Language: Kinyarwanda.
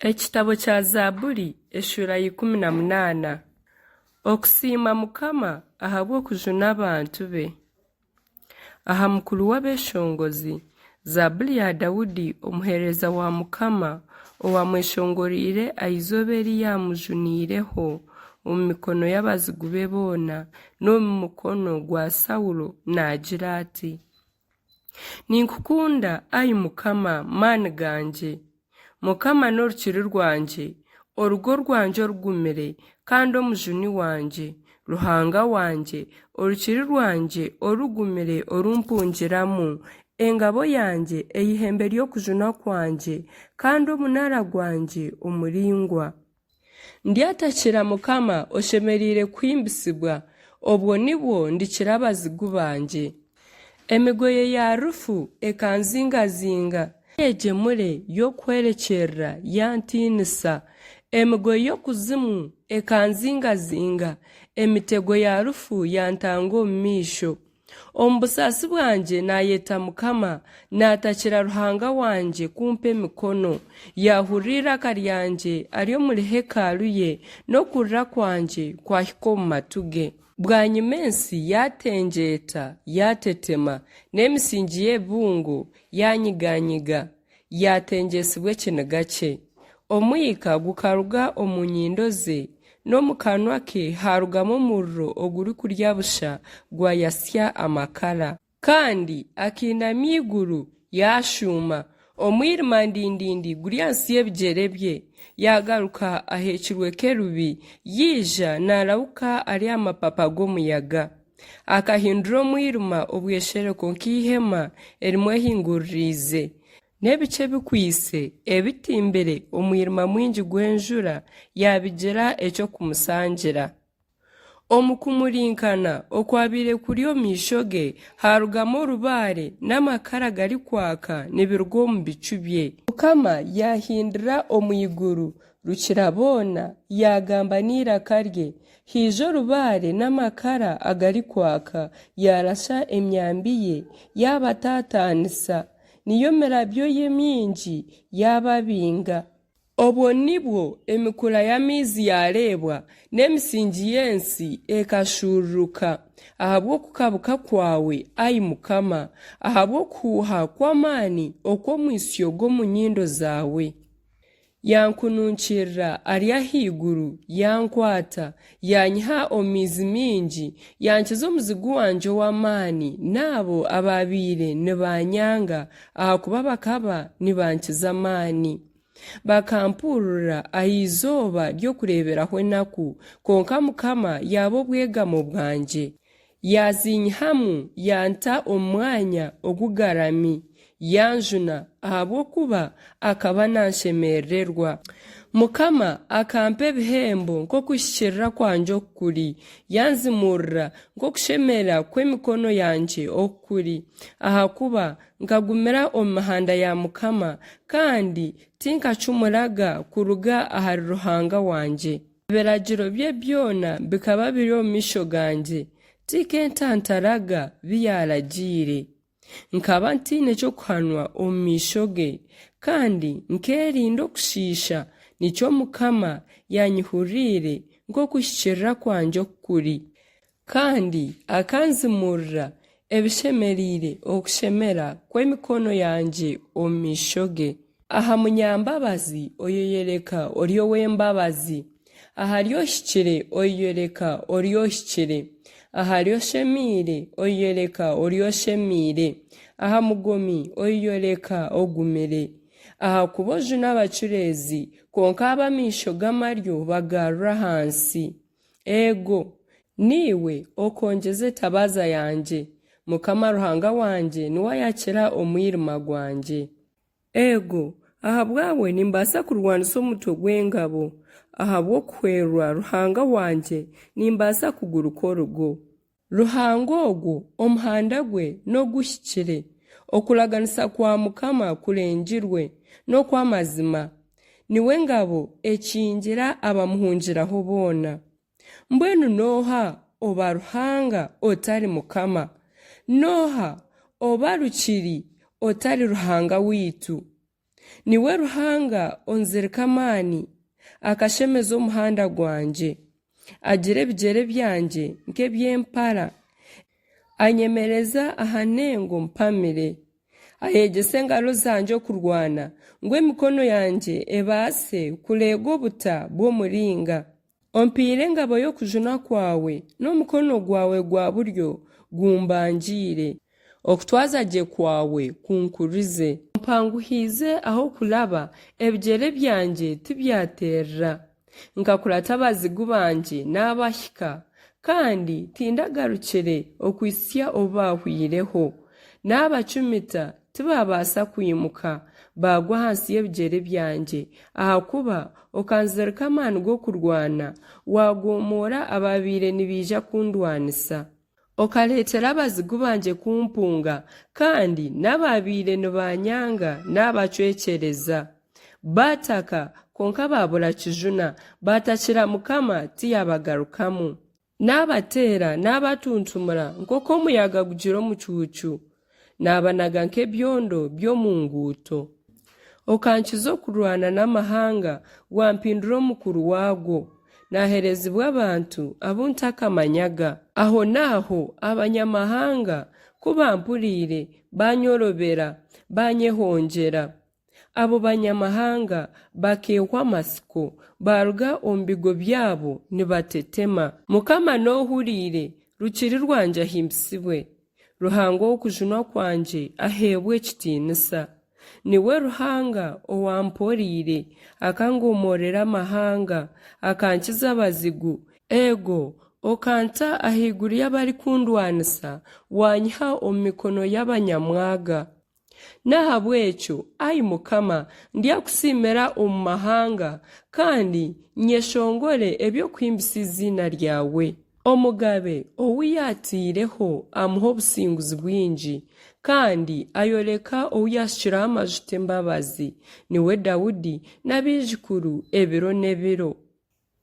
Ekitabo kya Zaaburi eshura 18. Okusiima Mukama ahabw'okujuna abantu be. Aha mukuru w'abeshongozi, Zaaburi ya Dawudi omuheereza wa Mukama owamweshongoriire aizoba eri yamujuniireho omu mikono y'abazigu be boona n'omu mukono gwa Sawulo naagira ati: Ninkukunda, ai Mukama, maani ganje. Mukama n'orukiri rwanje, orugo rwanje orugumire, kandi omujuni wanje, Ruhanga wanje, orukiri rwanje orugumire orumpungiramu, engabo yanje, eihembe ry'okujuna kwanje, kandi omunara gwanje omuringwa. Ndyatakira Mukama oshemeriire kuhimbisibwa, obwo nibwo ndikira abazigu banje. Emigoye ya rufu ekanzingazinga, egemure y'okwerekyerra yantiinisa, emigoye y'okuzimu ekanzingazinga, emitego ya rufu yantanga omu maisho. Omu busaasi bwanje nayeta Mukama, natakira Ruhanga wanje kumpa emikono, yahurira akaryanje ari omuri hekalu ye, n'okurra kwanje kwahika omu matu ge. Bwanyima ensi yatenjeeta, yatetema, n'emisingi y'ebungo yanyiganyiga, yatenjeesibwa ekiniga kye. Omwika gukaruga omu nyindo ze, n'omu kanwa ke harugamu omuriro ogurikurya busha gwayasya amakara. Kandi akiinamya iguru yashuuma, omwirima ndindindi guri ahansi y'ebigyere bye. Yagaruka ahekirwe kerubi, yija narawuka ari amapapa g'omuyaga. Akahindura omwirima obweshereko nk'ihema erimu ehinguririize, n'ebice bikwise ebitimbire omwirima mwingi gw'enjura yabigira eky'okumusangira. Omu kumurinkana okwabiire kuri omu maisho ge harugamu orubaare n'amakara gari kwaka nibiruga omu bicu bye. Mukama yahindura omu iguru rukira boona, yagamba n'iraka rye, hiija orubaare n'amakara agari kwaka, yarasha emyambi ye yabatataanisa, niyo mirabyo ye mingi yababinga. Obwo nibwo emikura y'amaizi yareebwa, n'emisingi y'ensi ekashururuka, ahabw'okukabuka kwawe, ai Mukama, ahabw'okuhuha kw'amaani okw'omwisyo gw'omu nyindo zawe. Yankununkirra ari ahaiguru, yankwata, yanyiha omu maizi mingi, yankiza omuzigu wanje ow'amaani, n'abo ababiire nibanyanga, ahakuba bakaba nibankiza amaani. Bakampurura ah'izooba ry'okureeberaho enaku, konka Mukama yaba obwegamo bwanje. Yazinyihamu yanta omu mwanya ogugarami, yanjuna ahabw'okuba akaba nanshemererwa. Mukama akampa ebihembo nk'okuhikirira kwanje okukuri, yanzimurra nk'okushemera kw'emikono yanje okukuri, ahakuba nkagumira omu mihanda ya Mukama, kandi tinkacumuraga kuruga ahari Ruhanga wanje. Ebiragiro bye byona bikaba biri omu maisho ganje, tikentantaraga byaragiire. Nkaba ntiine ekyokuhanwa omu maisho ge, kandi nkerinda okushiisha, nikyo Mukama yanyihurire nk'okuhikirira kwanje okukuri, kandi akanzimurra ebishemeriire okushemera kw'emikono yanje omu maisho ge. Aha munyambabazi oyoyereka ori ow'embabazi, ahari ohikire oyoyereka ori ohikire, ahari oshemiire oyoyereka ori oshemiire, aha mugomi oyoyereka ogumire. Ahakuba ojuna abacureezi, konka ab'amaisho g'amaryo bagarura ahansi. Ego, niwe okongyeza etabaza yanje, Mukama Ruhanga wanje niwe ayakira omwirima gwanje. Ego, ahabwawe nimbaasa kurwanisa omutwe gw'engabo, ahabw'okuhwerwa Ruhanga wanje nimbaasa kuguruka orugo. Ruhanga ogwo omuhanda gwe n'oguhikire, okuraganisa kwa Mukama kurengirwe n'okw'amazima, niwe ngabo ekingira abamuhungiraho boona. Mbwenu nooha oba Ruhanga otari Mukama? Nooha oba rukiri otari Ruhanga witu? niwe Ruhanga onzirika amaani akashemeza omuhanda gwanje agira ebigyere byanje nk'eby'empara anyemereza aha ntengo mpamire ayegyesa engaro zanje okurwana ngu emikono yanje ebaase kureega obuta bw'omuringa ompiire engabo y'okujuna kwawe n'omukono gwawe gwa buryo gumbangiire okutwaza gye kwawe kunkurize mpanguhiize aho kulaba ebigyere byanje tibyaterra nkakurata abazigu banje n'abahika kandi tindagarukire okwisya obahwireho n'abacumita tibabaasa kwimuka bagwa hansi y'ebigyere byanje ahakuba okanzirika amaani g'okurwana wagomoora ababaire nibaija kundwanisa okaleetera abazigu banje kumpunga kandi n'ababaire nibanyanga n'abacwekyereza baataka konka baabura kijuna baatakira Mukama tiyabagarukamu n'abateera n'abatuntumura nk'oko omuyaga gugira omucuucu n'abanaga nk'ebyondo by'omu nguuto okankiza okurwana n'amahanga wampindura omukuru waago naherezibwa abantu abuntakamanyaga aho naaho abanyamahanga kubampuriire banyorobera banyehongyera abo banyamahanga bakeehwa amasiko baruga omu bigo byabo nibatetema Mukama n'ohuriire rukiri rwanje ahimbisibwe Ruhanga w'okujunwa kwanje aheebwe ekitiinisa niwe Ruhanga owamporiire akangomoorera amahanga akankiza abazigu ego okanta ahaiguru y'abari kundwanisa wanyiha omu mikono y'abanyamwaga n'ahabw'ekyo ayi Mukama ndyakusiimira omu mahanga kandi nyeshongore eby'okwimbisa izina ryawe omugabe owiyatiireho amuha obusinguzi bwingi kandi ayoleka owiyashukiraho amajuta embabazi niwe Dawudi n'abaijukuru ebiro n'ebiro